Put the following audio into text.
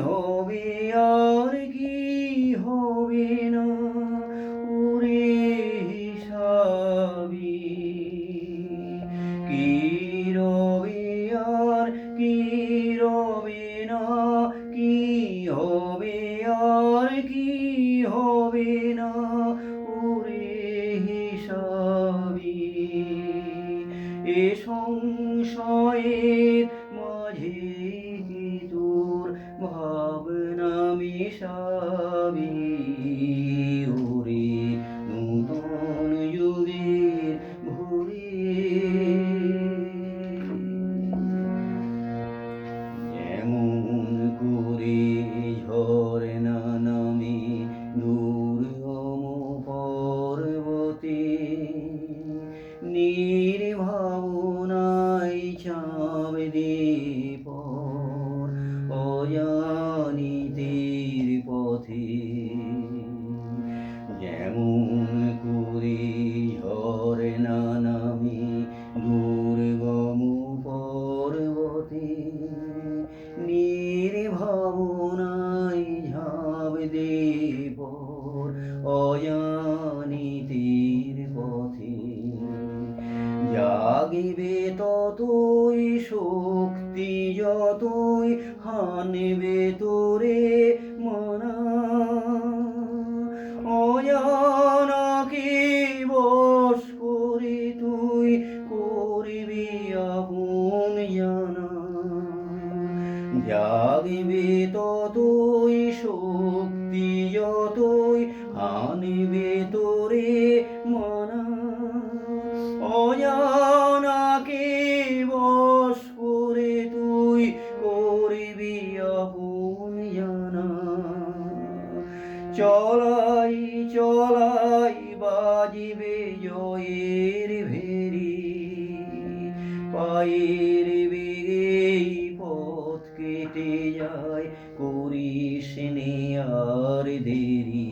হবে আর কি হবে না ওরে হিসাবি, কি রবে আর কি রবে না, কি হবে আর কি হবে না ওরে হিসাবি। এ সংশয়ের মাঝে কি তোর ভাবনা মিশাবি ওরে নূতন যুগের ভোরে। যেমন করে ঝরনা নামে দুর্গম পর্বতে, নির্ভাবনায় চাপ দিয়ে পর অজানিতের পথে। যেমন করে ঝরনা নামে দুর্গম পর্বতে, নির্ভাবনায় ঝাঁপ দিয়ে পর অজানিতের পথে। জাগিবে ততই শক্তি যতই হানবে তোরে মানা, অজানাকে বশ করে তুই করবি আপন জানা। জাগিবে ততই শক্তি যতই হানবে তোরে মানা, অজানাকে বশ করে তুই করবি আপন জানা। চলাই চলাই বাজিবে জয়ের ভেরি, পায়ের বেগেই পথ কেটে যায় করিস নে আর দেরি।